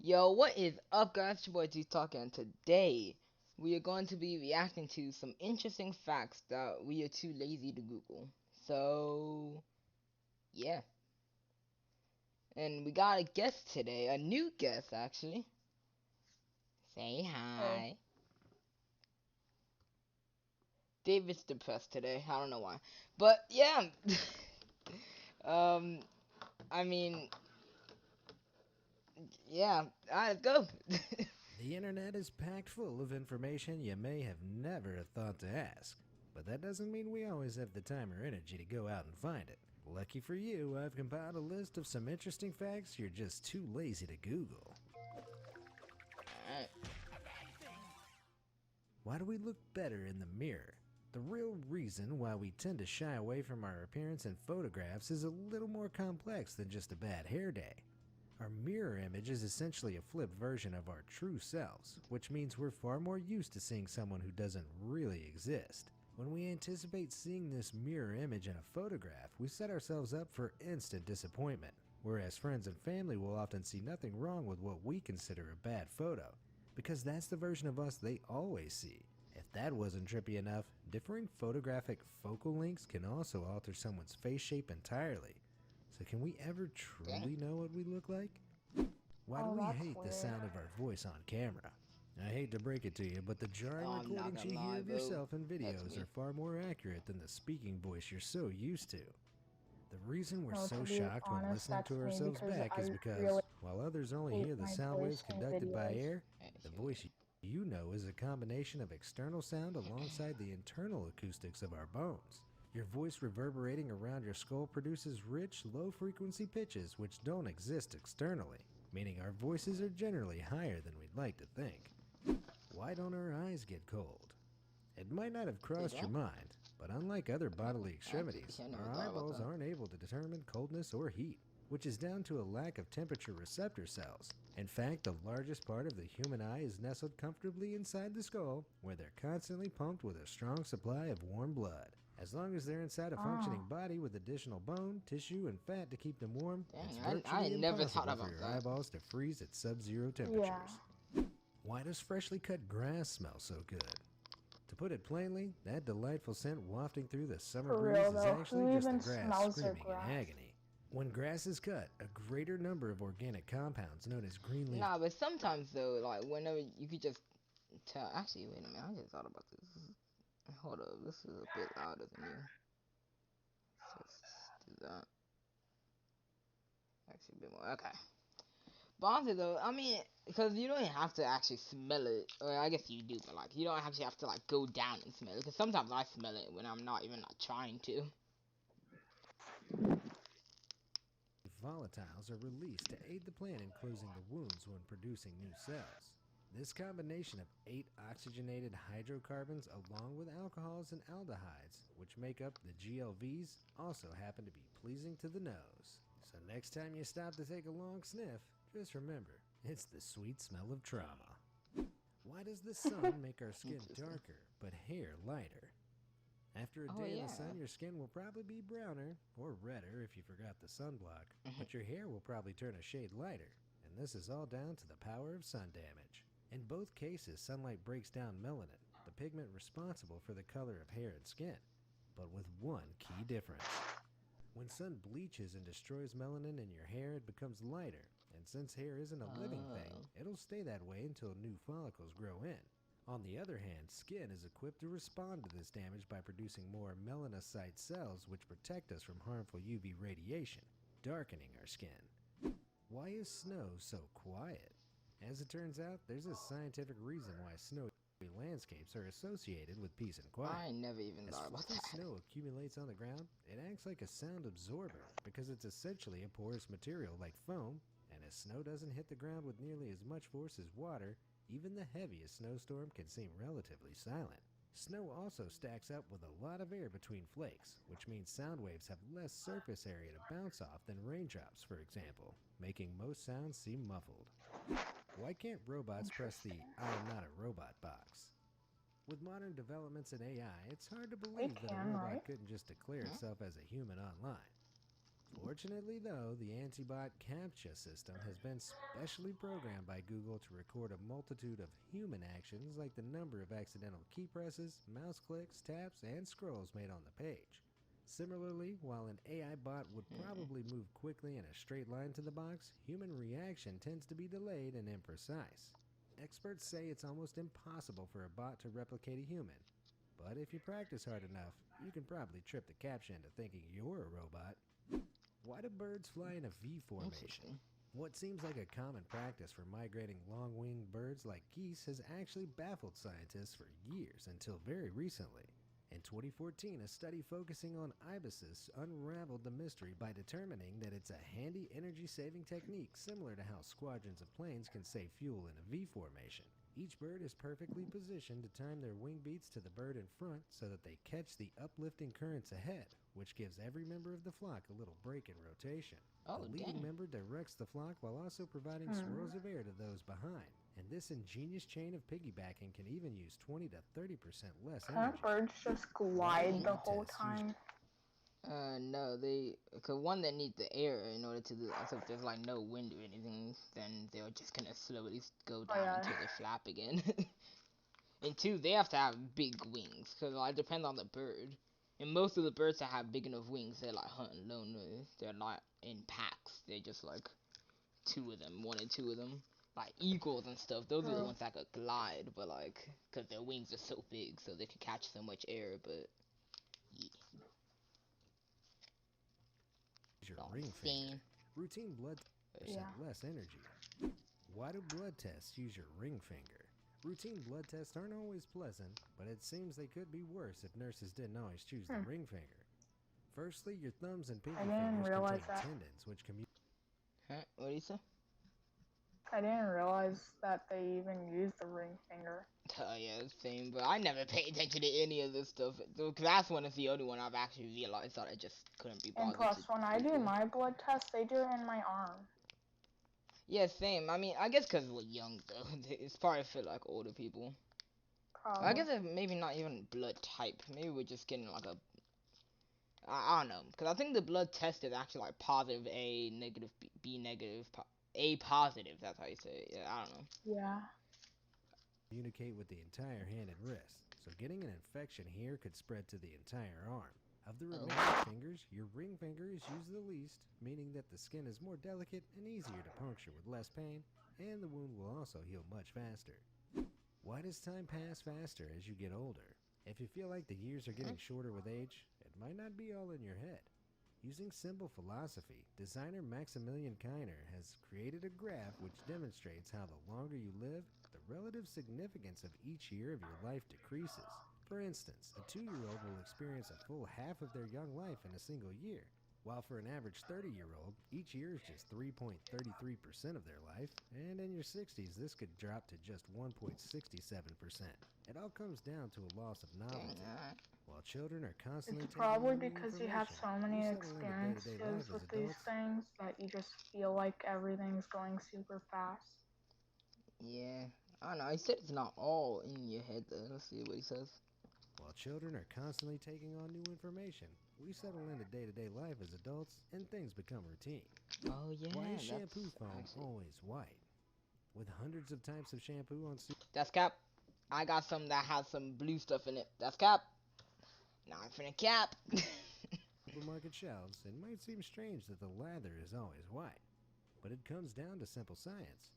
Yo, what is up, guys? It's your boy G Talk, and today we are going to be reacting to some interesting facts that we are too lazy to Google. So, yeah. And we got a guest today, a new guest actually. Say Hey, hi. David's depressed today. I don't know why. But, yeah. um, I mean, yeah. Alright, let's go. The internet is packed full of information you may have never thought to ask, but that doesn't mean we always have the time or energy to go out and find it. Lucky for you, I've compiled a list of some interesting facts you're just too lazy to Google. Alright. Why do we look better in the mirror? The real reason why we tend to shy away from our appearance in photographs is a little more complex than just a bad hair day. Our mirror image is essentially a flipped version of our true selves, which means we're far more used to seeing someone who doesn't really exist. When we anticipate seeing this mirror image in a photograph, we set ourselves up for instant disappointment, whereas friends and family will often see nothing wrong with what we consider a bad photo, because that's the version of us they always see. If that wasn't trippy enough, differing photographic focal lengths can also alter someone's face shape entirely. So can we ever Dang. truly know what we look like? Why do oh, we that's hate the weird. sound of our voice on camera? I hate to break it to you, but the Oh, jarring I'm not recordings gonna you hear lie, of bro. yourself in That's videos are me. far more accurate than the speaking voice you're so used to. The reason we're No, to so be shocked when honest, listening to that's me ourselves because back is I really because, while others only hate hear the my sound waves voice in conducted by videos. air, the voice you know is a combination of external sound alongside the internal acoustics of our bones. Your voice reverberating around your skull produces rich, low-frequency pitches which don't exist externally, meaning our voices are generally higher than we'd like to think. Why don't our eyes get cold? It might not have They crossed your don't? mind, but unlike other bodily Actually, extremities, I never our thought about eyeballs that. aren't able to determine coldness or heat, which is down to a lack of temperature receptor cells. In fact, the largest part of the human eye is nestled comfortably inside the skull, where they're constantly pumped with a strong supply of warm blood. As long as they're inside a functioning Oh, body with additional bone, tissue, and fat to keep them warm, it's Dang, I virtually never thought impossible for about your that. eyeballs to freeze at sub-zero yeah. temperatures. Why does freshly cut grass smell so good? To put it plainly, that delightful scent wafting through the summer For breeze real is though, actually who just the even grass smells their screaming in grass? agony. When grass is cut, a greater number of organic compounds known as green leaf Nah, but sometimes though, like whenever you could just tell. Actually, wait a minute. I just thought about this. Hold up, this is a bit louder than you. Let's just do that. Actually, a bit more. Okay. But honestly though, I mean, because you don't have to actually smell it. Or I guess you do, but like you don't actually have to like go down and smell it. Because sometimes I smell it when I'm not even like trying to. volatiles are released to aid the plant in closing the wounds when producing new cells. This combination of 8 oxygenated hydrocarbons along with alcohols and aldehydes, which make up the GLVs, also happen to be pleasing to the nose. So next time you stop to take a long sniff, just remember, it's the sweet smell of trauma. Why does the sun make our skin Interesting. darker but hair lighter? After a Oh day in the yeah. sun, your skin will probably be browner or redder if you forgot the sunblock, Mhm. but your hair will probably turn a shade lighter, and this is all down to the power of sun damage. In both cases, sunlight breaks down melanin, the pigment responsible for the color of hair and skin, but with one key difference. When sun bleaches and destroys melanin in your hair, it becomes lighter, and since hair isn't a living thing, Oh. it'll stay that way until new follicles grow in. On the other hand, skin is equipped to respond to this damage by producing more melanocyte cells which protect us from harmful UV radiation, darkening our skin. Why is snow so quiet? As it turns out, there's a scientific reason why snowy landscapes are associated with peace and quiet. I never even As thought about fluffy that. snow accumulates on the ground, it acts like a sound absorber because it's essentially a porous material like foam, and as snow doesn't hit the ground with nearly as much force as water, even the heaviest snowstorm can seem relatively silent. Snow also stacks up with a lot of air between flakes, which means sound waves have less surface area to bounce off than raindrops, for example, making most sounds seem muffled. Why can't robots press the Interesting. I am not a robot box? With modern developments in AI, it's hard to They believe that a can, robot right? couldn't just declare Hmm? itself as a human online. Fortunately, though, the Antibot CAPTCHA system has been specially programmed by Google to record a multitude of human actions like the number of accidental key presses, mouse clicks, taps, and scrolls made on the page. Similarly, while an AI bot would probably move quickly in a straight line to the box, human reaction tends to be delayed and imprecise. Experts say it's almost impossible for a bot to replicate a human, but if you practice hard enough, you can probably trip the CAPTCHA into thinking you're a robot. Why do birds fly in a V formation? What seems like a common practice for migrating long-winged birds like geese has actually baffled scientists for years until very recently. In 2014, a study focusing on ibises unraveled the mystery by determining that it's a handy energy-saving technique similar to how squadrons of planes can save fuel in a V formation. Each bird is perfectly positioned to time their wing beats to the bird in front so that they catch the uplifting currents ahead, which gives every member of the flock a little break in rotation. Oh, The leading dang. member directs the flock while also providing swirls of air to those behind. And this ingenious chain of piggybacking can even use 20 to 30% less Can't energy. birds just glide the Blood whole tests use time? No, cause one, they need the air in order to do that. So if there's like no wind or anything, then they're just gonna slowly go down yeah. until they flap again. And two, they have to have big wings, cause like, it depends on the bird. And most of the birds that have big enough wings, they're like hunting lonely. They're not in packs. They're just like two of them, one or two of them. Like eagles and stuff, those are the ones that could glide, but like, cause their wings are so big, so they can catch so much air. But yeah, your not ring insane. finger. Routine blood tests less energy. Why do blood tests use your ring finger? Routine blood tests aren't always pleasant, but it seems they could be worse if nurses didn't always choose the ring finger. Firstly, your thumbs and pinky fingers contain tendons which communicate. Huh? What do you say? I didn't realize that they even use the ring finger. Oh yeah, same. But I never pay attention to any of this stuff. Cause that's one is the only one I've actually realized that I just couldn't be bothered. And plus, to when I do my blood test, they do it in my arm. Yeah, same. I mean, I guess because we're young though. It's probably for like older people. Probably. I guess it's maybe not even blood type. Maybe we're just getting like a. I don't know. Because I think the blood test is actually like positive A, negative B negative, A positive. That's how you say it. Yeah, I don't know. Yeah. Communicate with the entire hand and wrist, so getting an infection here could spread to the entire arm. Of the remaining fingers, your ring finger is used the least, meaning that the skin is more delicate and easier to puncture with less pain, and the wound will also heal much faster. Why does time pass faster as you get older? If you feel like the years are getting shorter with age, it might not be all in your head. Using simple philosophy, designer Maximilian Kiner has created a graph which demonstrates how the longer you live, the relative significance of each year of your life decreases. For instance, a 2-year-old will experience a full half of their young life in a single year, while for an average 30-year-old, each year is just 3.33% of their life, and in your 60s, this could drop to just 1.67%. It all comes down to a loss of novelty. While children are constantly It's probably because you have so many experiences with these things that you just feel like everything's going super fast. Yeah, I don't know. He said it's not all in your head though. Let's see what he says. While children are constantly taking on new information, we settle into day-to-day life as adults, and things become routine. Oh yeah. Why is shampoo foam always white? With hundreds of types of shampoo on That's cap. I got some that has some blue stuff in it. That's cap. Now I'm finna cap. supermarket shelves, it might seem strange that the lather is always white, but it comes down to simple science.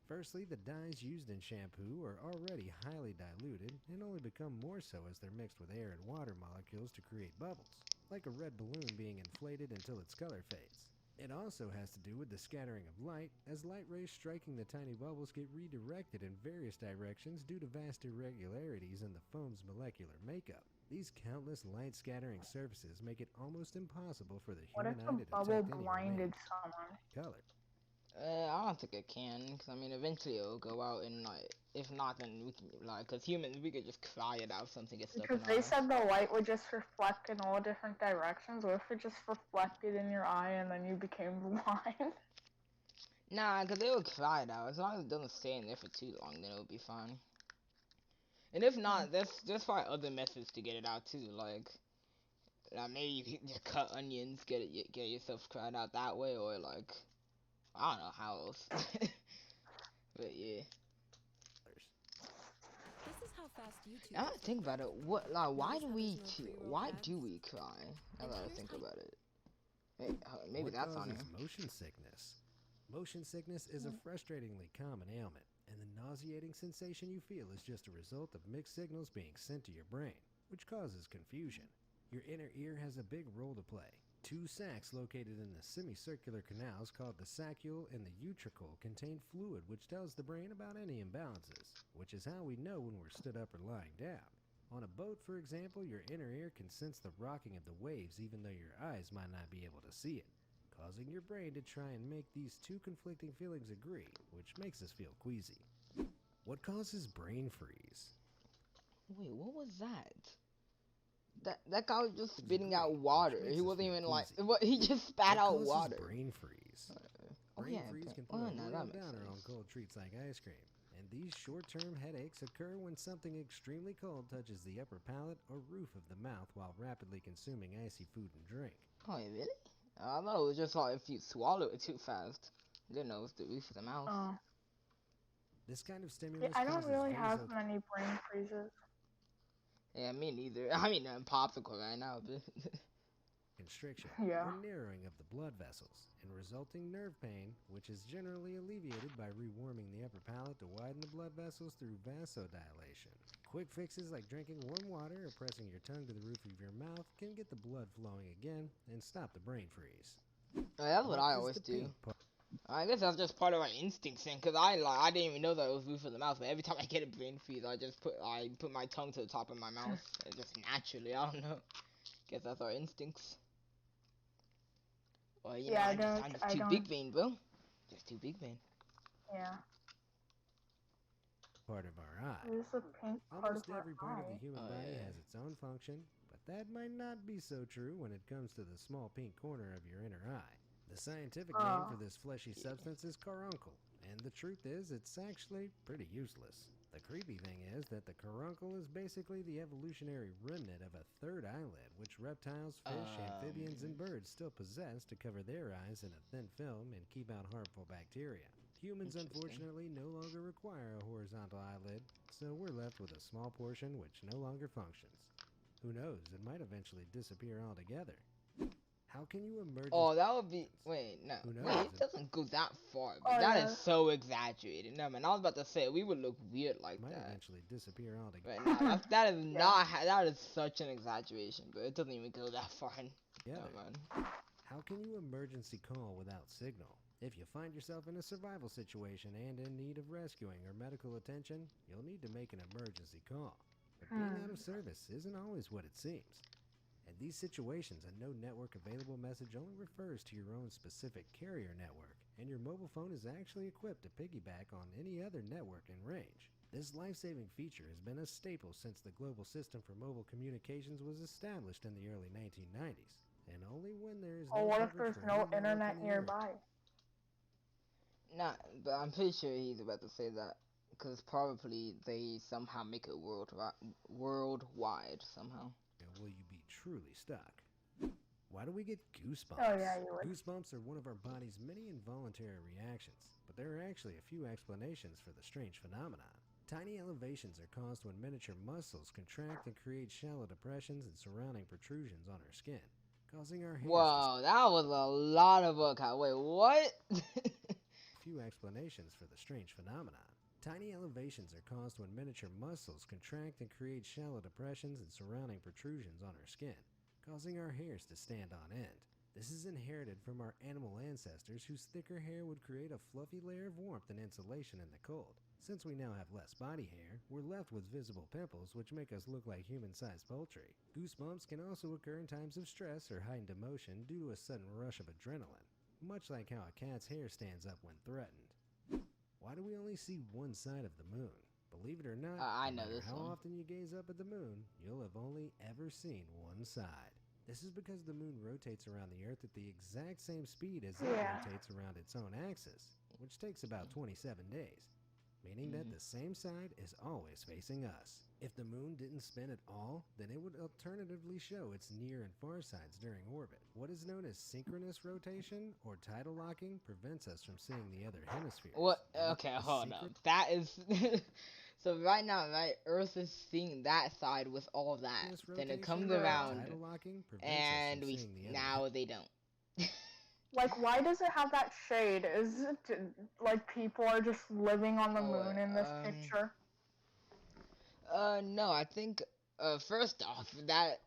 Firstly, the dyes used in shampoo are already highly diluted and only become more so as they're mixed with air and water molecules to create bubbles, like a red balloon being inflated until its color fades. It also has to do with the scattering of light, as light rays striking the tiny bubbles get redirected in various directions due to vast irregularities in the foam's molecular makeup. These countless light-scattering surfaces make it almost impossible for the human eye to detect any remaining color. I don't think it can, because I mean, eventually it'll go out, and like, if not, then we can, like, because humans, we could just cry it out, something gets stuck in our Because they said the light would just reflect in all different directions. What if it just reflected in your eye and then you became blind? Nah, because it will cry it out. As long as it doesn't stay in there for too long, then it'll be fine. And if not, there's probably other methods to get it out too, like, Maybe you can just cut onions, get yourself cried out that way, or like I don't know how else. But yeah. This is how fast YouTube. Now that I think about it, why do we cry? Now that I think about it. Maybe What that's on causes here. motion sickness? Motion sickness is a frustratingly common ailment, and the nauseating sensation you feel is just a result of mixed signals being sent to your brain, which causes confusion. Your inner ear has a big role to play. Two sacs located in the semicircular canals called the saccule and the utricle contain fluid which tells the brain about any imbalances, which is how we know when we're stood up or lying down. On a boat, for example, your inner ear can sense the rocking of the waves even though your eyes might not be able to see it, causing your brain to try and make these two conflicting feelings agree, which makes us feel queasy. What causes brain freeze? Wait, what was that? That guy was just spitting Agree, out which water. makes He us wasn't feel even like, queasy. he just spat What out causes water. brain freeze? Oh Brain yeah, freeze can oh put a no, real that makes downer on sense. cold treats like ice cream, and these short-term headaches occur when something extremely cold touches the upper palate or roof of the mouth while rapidly consuming icy food and drink. Oh yeah, really? I thought it was just like if you swallow it too fast. I didn't know it was the roof of the mouth. Oh. This kind of Yeah, stimulus I don't causes really have vaso- many brain freezes. Yeah, me neither. I mean, I'm popsicle right now, but constriction Yeah. or narrowing of the blood vessels, and resulting nerve pain, which is generally alleviated by rewarming the upper palate to widen the blood vessels through vasodilation. Quick fixes like drinking warm water or pressing your tongue to the roof of your mouth can get the blood flowing again and stop the brain freeze. that's what I is always the do. pink part? I guess that's just part of my instincts, thing. Cause I didn't even know that it was roof of the mouth. But every time I get a brain freeze, I put my tongue to the top of my mouth. It just naturally, I don't know. Guess that's our instincts. Or you Yeah, know, I'm just too big vein, bro. Just too big vein. Yeah. Part of our eye. What is the pink part Almost of our every part of eye? the human Oh, body yeah. has its own function, but that might not be so true when it comes to the small pink corner of your inner eye. The scientific name for this fleshy substance is caruncle, and the truth is it's actually pretty useless. The creepy thing is that the caruncle is basically the evolutionary remnant of a third eyelid, which reptiles, fish, amphibians, and birds still possess to cover their eyes in a thin film and keep out harmful bacteria. Humans, Interesting. unfortunately, no longer require a horizontal eyelid, so we're left with a small portion which no longer functions. Who knows, it might eventually disappear altogether. How can you emerge? Oh, that would be. Wait, no. Who knows? Wait, it doesn't go that far. But Oh, that yeah. is so exaggerated. No, man, I was about to say we would look weird like might that. eventually disappear altogether. But no, that is not. That is such an exaggeration. But it doesn't even go that far. No, man. How can you emergency call without signal? If you find yourself in a survival situation and in need of rescuing or medical attention, you'll need to make an emergency call. But being out of service isn't always what it seems. In these situations, a no network available message only refers to your own specific carrier network, and your mobile phone is actually equipped to piggyback on any other network in range. This life-saving feature has been a staple since the global system for mobile communications was established in the early 1990s, and only when there is Oh, no what if coverage there's for no any network internet in the area. nearby? Nah, but I'm pretty sure he's about to say that. Because probably they somehow make it worldwide somehow. Will you be truly stuck? Why do we get goosebumps? Oh, yeah, you would. Goosebumps are one of our body's many involuntary reactions, but there are actually a few explanations for the strange phenomenon. Tiny elevations are caused when miniature muscles contract and create shallow depressions and surrounding protrusions on our skin, causing our hairs to Whoa, that was a lot of work. Wait, what? few explanations for the strange phenomenon. Tiny elevations are caused when miniature muscles contract and create shallow depressions and surrounding protrusions on our skin, causing our hairs to stand on end. This is inherited from our animal ancestors whose thicker hair would create a fluffy layer of warmth and insulation in the cold. Since we now have less body hair, we're left with visible pimples which make us look like human-sized poultry. Goosebumps can also occur in times of stress or heightened emotion due to a sudden rush of adrenaline, much like how a cat's hair stands up when threatened. Why do we only see one side of the moon? Believe it or not, I no know matter this how one. often you gaze up at the moon, you'll have only ever seen one side. This is because the moon rotates around the Earth at the exact same speed as it Yeah. rotates around its own axis, which takes about 27 days. meaning that the same side is always facing us. If the moon didn't spin at all, then it would alternatively show its near and far sides during orbit. What is known as synchronous rotation or tidal locking prevents us from seeing the other hemispheres. What? And Okay, the hold secret- up. That is. So right now, right, Earth is seeing that side with all that. Synchronous Then it rotation comes or around, tidal locking prevents us and from we seeing the other now they don't. Like, why does it have that shade? Is it like people are just living on the moon in this picture? No, I think, first off, that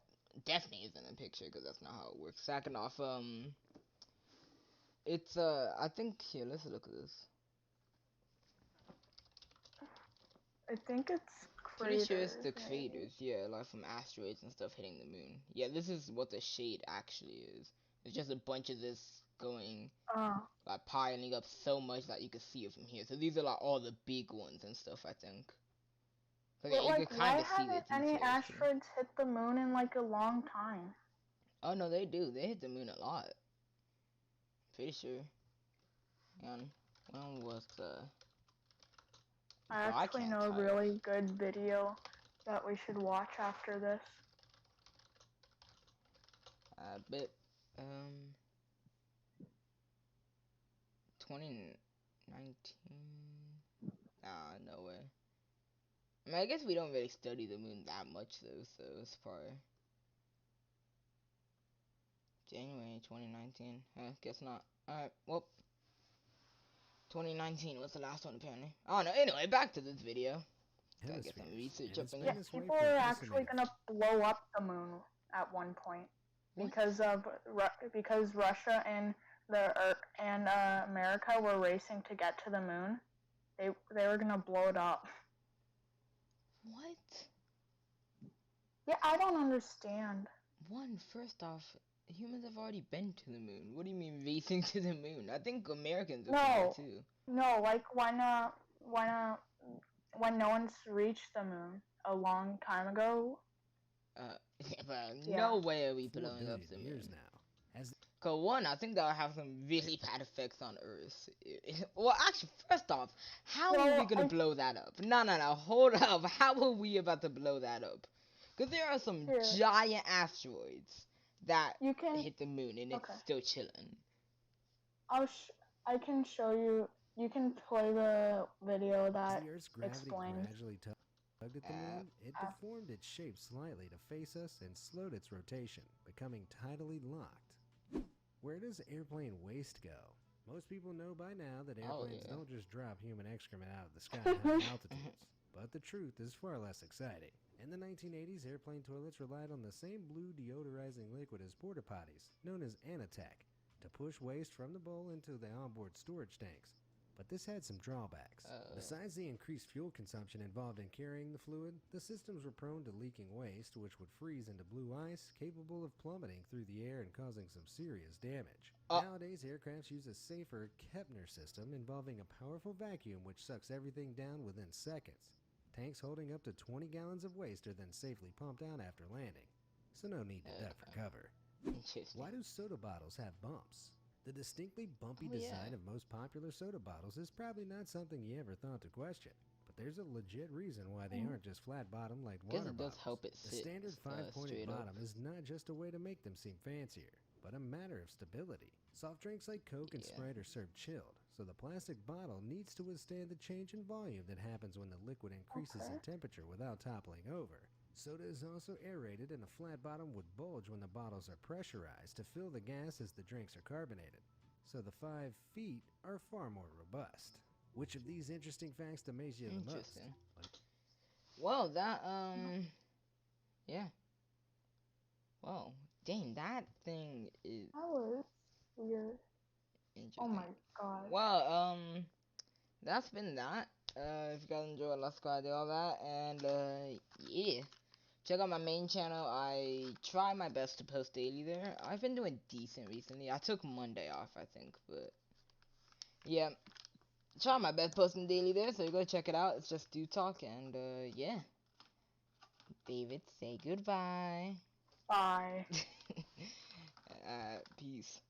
definitely isn't a picture, because that's not how it works. Second off, it's, I think, here, let's look at this. I think it's Pretty craters. sure it's the right? craters, yeah, like from asteroids and stuff hitting the moon. Yeah, this is what the shade actually is. It's just a bunch of this going, like, piling up so much that you can see it from here. So these are, like, all the big ones and stuff, I think. So, yeah, But you like, can why kind of see the haven't any details, too. asteroids hit the moon in like a long time? Oh, no, they do. They hit the moon a lot. Pretty sure. And when was the... I Oh, I actually can't know a type. really good video that we should watch after this. But, 2019... Nah, no way. I mean, I guess we don't really study the moon that much, though, so it's probably... January 2019. Guess not. Alright, well... 2019 was the last one, apparently. Oh, no, anyway, back to this video. Gotta get some research up in Yeah, here. people are actually gonna blow up the moon at one point because of because Russia and America were racing to get to the moon. They were gonna blow it up. What? Yeah, I don't understand. First off, humans have already been to the moon. What do you mean racing to the moon? I think Americans are there too. No, like why not when no one's reached the moon a long time ago? No way are we 4 blowing up billion the years moon. now. Cause one, I think that would have some really bad effects on Earth. Well, actually, first off, how are we gonna blow that up? No, hold up. How are we about to blow that up? Cause there are some giant asteroids that hit the moon and it's still chilling. I can show you. You can play the video that As the Earth's gravity explains. gradually tugged at the moon, it deformed its shape slightly to face us and slowed its rotation, becoming tidally locked. Where does airplane waste go? Most people know by now that airplanes don't just drop human excrement out of the sky at high altitudes. But the truth is far less exciting. In the 1980s, airplane toilets relied on the same blue deodorizing liquid as porta potties, known as Anatech, to push waste from the bowl into the onboard storage tanks. But this had some drawbacks. Besides the increased fuel consumption involved in carrying the fluid, the systems were prone to leaking waste, which would freeze into blue ice, capable of plummeting through the air and causing some serious damage. Nowadays, aircrafts use a safer Kepner system involving a powerful vacuum which sucks everything down within seconds. Tanks holding up to 20 gallons of waste are then safely pumped out after landing, so no need to duck for cover. Why do soda bottles have bumps? The distinctly bumpy design of most popular soda bottles is probably not something you ever thought to question, but there's a legit reason why they aren't just flat bottom like water bottles. The standard 5-pointed bottom is not just a way to make them seem fancier, but a matter of stability. Soft drinks like Coke and Sprite are served chilled, so the plastic bottle needs to withstand the change in volume that happens when the liquid increases in temperature without toppling over. Soda is also aerated, and a flat bottom would bulge when the bottles are pressurized to fill the gas as the drinks are carbonated. So the 5 feet are far more robust. Which of these interesting facts amazed you the most? Well, that, yeah. Well, dang, that thing is... That was weird. Oh my god. Well, that's been that. If you guys enjoyed, let's go do all that, and, yeah. Check out my main channel. I try my best to post daily there. I've been doing decent recently. I took Monday off, I think, but yeah. Try my best posting daily there, so you go check it out. It's just Dude Talk, and yeah. David, say goodbye. Bye. Peace.